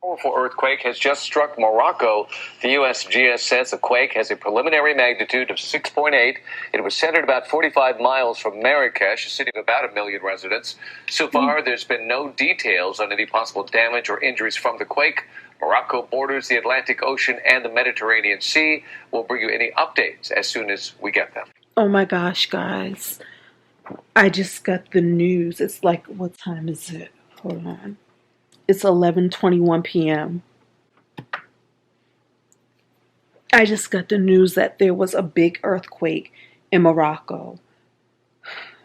Powerful earthquake has just struck Morocco. The USGS says the quake has a preliminary magnitude of 6.8. It was centered about 45 miles from Marrakesh, a city of about 1 million residents. So far, there's been no details on any possible damage or injuries from the quake. Morocco borders the Atlantic Ocean and the Mediterranean Sea. We'll bring you any updates as soon as we get them. Oh my gosh, guys. I just got the news. It's like, what time is it? Hold on. It's 11:21 p.m. I just got the news that there was a big earthquake in Morocco,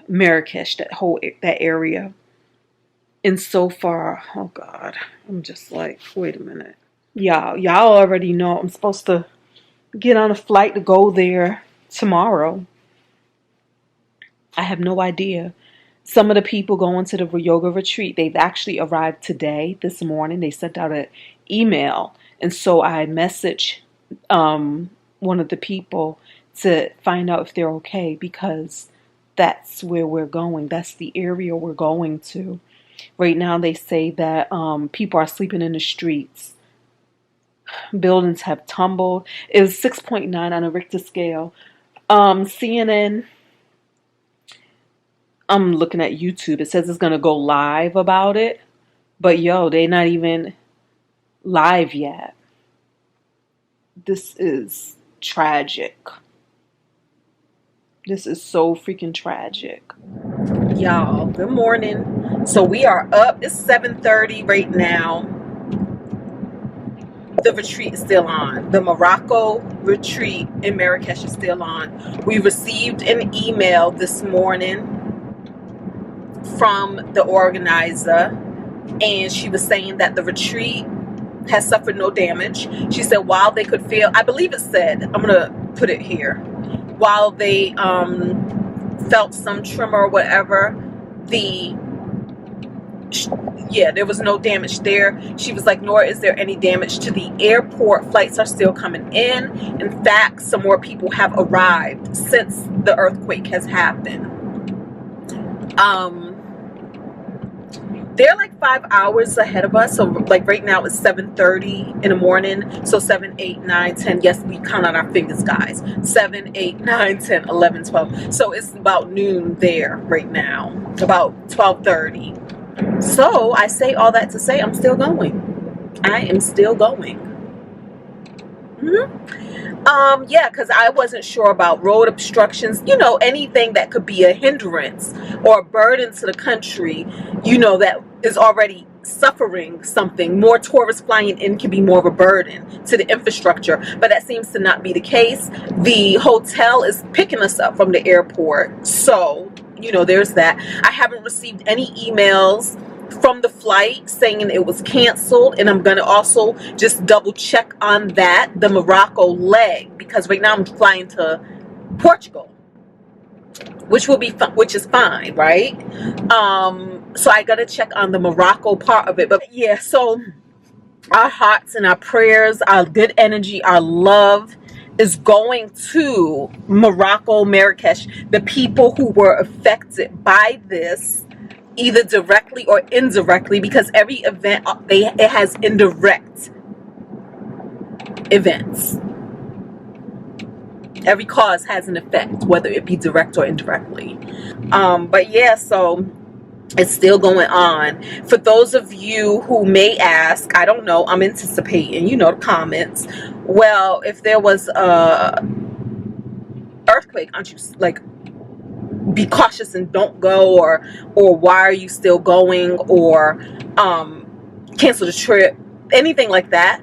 Marrakesh, that area. And so far, oh God, I'm just like, wait a minute. Y'all already know I'm supposed to get on a flight to go there tomorrow. I have no idea. Some of the people going to the yoga retreat, they've actually arrived today, this morning. They sent out an email. And so I messaged one of the people to find out if they're okay, because that's where we're going. That's the area we're going to. Right now they say that people are sleeping in the streets. Buildings have tumbled. It was 6.9 on a Richter scale. CNN... I'm looking at YouTube. It says it's going to go live about it. But yo, they're not even live yet. This is tragic. This is so freaking tragic. Y'all, good morning. So we are up. It's 7:30 right now. The retreat is still on. The Morocco retreat in Marrakesh is still on. We received an email this morning from the organizer, and she was saying that the retreat has suffered no damage. She said while they could feel, I believe it said, I'm gonna put it here, while they felt some tremor or whatever, there was no damage there. She was like, nor is there any damage to the airport. Flights are still coming in. In fact, some more people have arrived since the earthquake has happened. They're like 5 hours ahead of us. So like right now it's 7:30 in the morning. So 7, 8, 9, 10. Yes, we count on our fingers, guys. 7, 8, 9, 10, 11, 12. So it's about noon there right now. About 12:30. So I say all that to say I'm still going. I am still going. Because I wasn't sure about road obstructions, anything that could be a hindrance or a burden to the country, that is already suffering something. More tourists flying in can be more of a burden to the infrastructure, but that seems to not be the case. The hotel is picking us up from the airport, so, there's that. I haven't received any emails from the flight saying it was canceled, and I'm going to also just double check on that, the Morocco leg, because right now I'm flying to Portugal, which is fine, right? So I got to check on the Morocco part of it. But yeah, so our hearts and our prayers, our good energy, our love is going to Morocco, Marrakesh, the people who were affected by this, either directly or indirectly, because every event it has indirect events. Every cause has an effect, whether it be direct or indirectly. But yeah, so it's still going on. For those of you who may ask, I don't know, I'm anticipating, the comments. Well, if there was a earthquake, aren't you like, be cautious and don't go, or why are you still going, or cancel the trip, anything like that?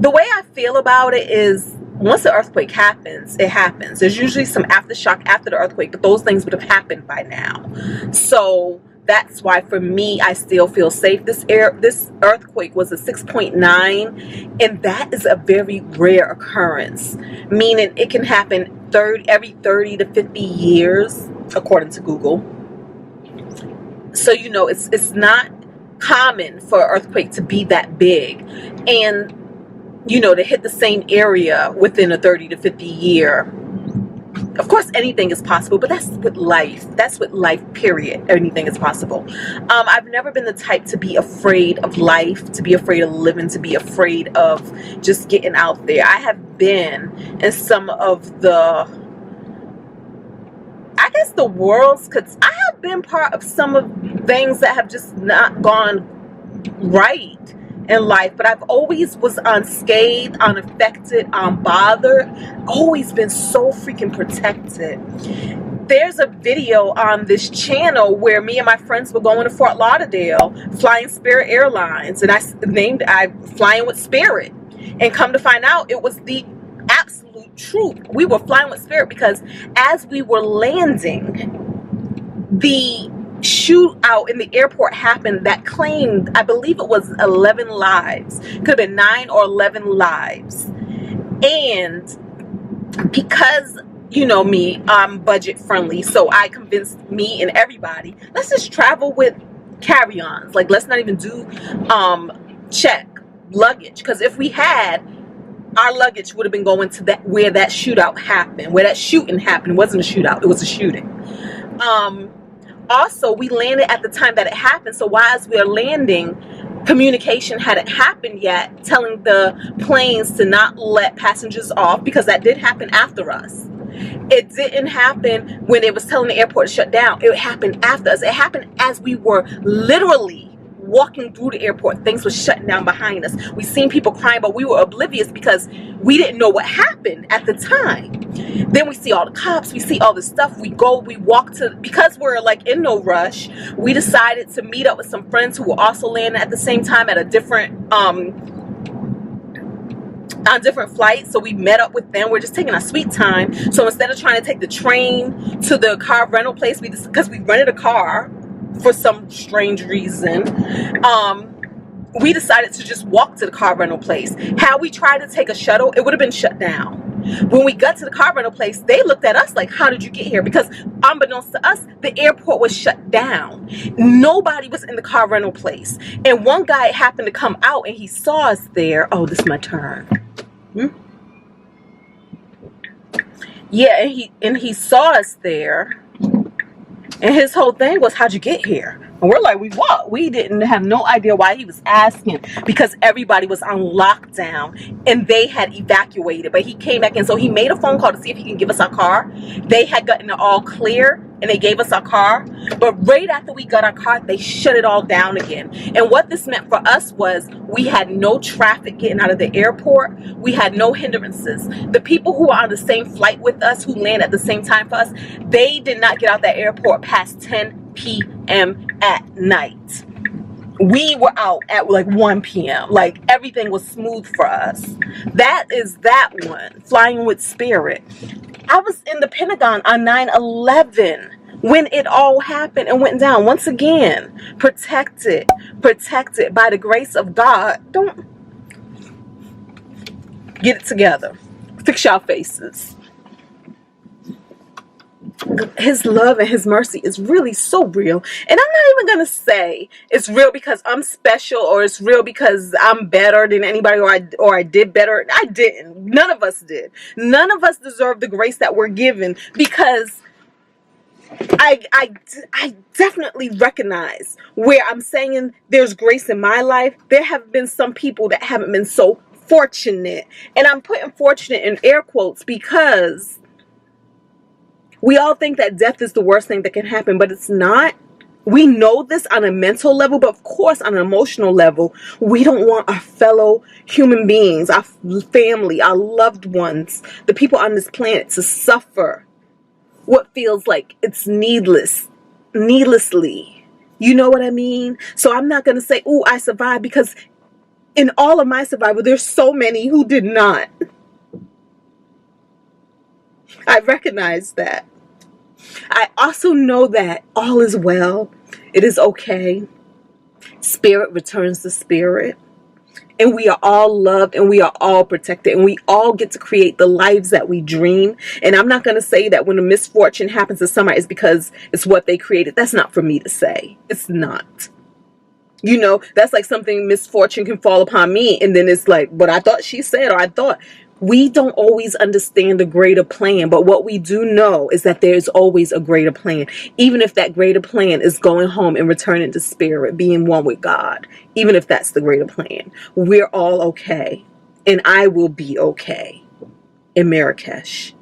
The way I feel about it is, once the earthquake happens, it happens. There's usually some aftershock after the earthquake, but those things would have happened by now. So that's why, for me, I still feel safe. This earthquake was a 6.9, and that is a very rare occurrence, meaning it can happen every 30 to 50 years, according to Google. So it's not common for an earthquake to be that big, and to hit the same area within a 30 to 50 year Of course, anything is possible, but that's with life. That's with life, period. Anything is possible. I've never been the type to be afraid of life, to be afraid of living, to be afraid of just getting out there. I have been in some of the, I guess, the world's, because I have been part of some of things that have just not gone right in life, but I've always was unscathed, unaffected, unbothered, always been so freaking protected. There's a video on this channel where me and my friends were going to Fort Lauderdale, flying Spirit Airlines, and I flying with Spirit, and come to find out it was the absolute truth. We were flying with Spirit because as we were landing, the shootout in the airport happened that claimed, I believe it was 11 lives. Could have been 9 or 11 lives. And because, you know me, I'm budget friendly, so I convinced me and everybody, let's just travel with carry-ons. Like, let's not even do check luggage, because if we had, our luggage would have been going to that where that shootout happened, where that shooting happened. It wasn't a shootout, it was a shooting. Also, we landed at the time that it happened, so while we are landing, communication hadn't happened yet, telling the planes to not let passengers off, because that did happen after us. It didn't happen when it was telling the airport to shut down. It happened after us. It happened as we were literally walking through the airport. Things were shutting down behind us. We seen people crying, but we were oblivious because we didn't know what happened at the time. Then we see all the cops, we see all this stuff. We walk to, because we're like in no rush, we decided to meet up with some friends who were also landing at the same time at a different on different flights. So we met up with them. We're just taking our sweet time. So instead of trying to take the train to the car rental place, because we rented a car for some strange reason, we decided to just walk to the car rental place. Had we tried to take a shuttle, it would have been shut down. When we got to the car rental place, they looked at us like, how did you get here? Because unbeknownst to us, the airport was shut down. Nobody was in the car rental place. And one guy happened to come out and he saw us there. Oh, this is my turn. Yeah, and he saw us there. And his whole thing was, how'd you get here? And we're like, we what? We didn't have no idea why he was asking, because everybody was on lockdown and they had evacuated. But he came back in, so he made a phone call to see if he can give us our car. They had gotten it all clear and they gave us our car. But right after we got our car, they shut it all down again. And what this meant for us was we had no traffic getting out of the airport. We had no hindrances. The people who were on the same flight with us, who landed at the same time for us, they did not get out that airport past 10 p.m. at night. We were out at like 1 p.m. Like, everything was smooth for us. That is that one, flying with Spirit. I was in the Pentagon on 9/11 when it all happened and went down. Once again, protected by the grace of God. Don't get it together. Fix y'all faces. His love and his mercy is really so real. And I'm not even going to say it's real because I'm special, or it's real because I'm better than anybody, or I did better. I didn't. None of us did. None of us deserve the grace that we're given, because I definitely recognize where I'm saying there's grace in my life. There have been some people that haven't been so fortunate. And I'm putting fortunate in air quotes because we all think that death is the worst thing that can happen, but it's not. We know this on a mental level, but of course on an emotional level, we don't want our fellow human beings, our family, our loved ones, the people on this planet to suffer what feels like it's needlessly. You know what I mean? So I'm not going to say, oh, I survived, because in all of my survival, there's so many who did not. I recognize that. I also know that all is well. It is okay. Spirit returns to spirit. And we are all loved and we are all protected. And we all get to create the lives that we dream. And I'm not going to say that when a misfortune happens to somebody, it's because it's what they created. That's not for me to say. It's not. You know, that's like something, misfortune can fall upon me. And then it's like, what I thought she said, or I thought. We don't always understand the greater plan, but what we do know is that there's always a greater plan. Even if that greater plan is going home and returning to spirit, being one with God, even if that's the greater plan, we're all okay. And I will be okay in Marrakesh.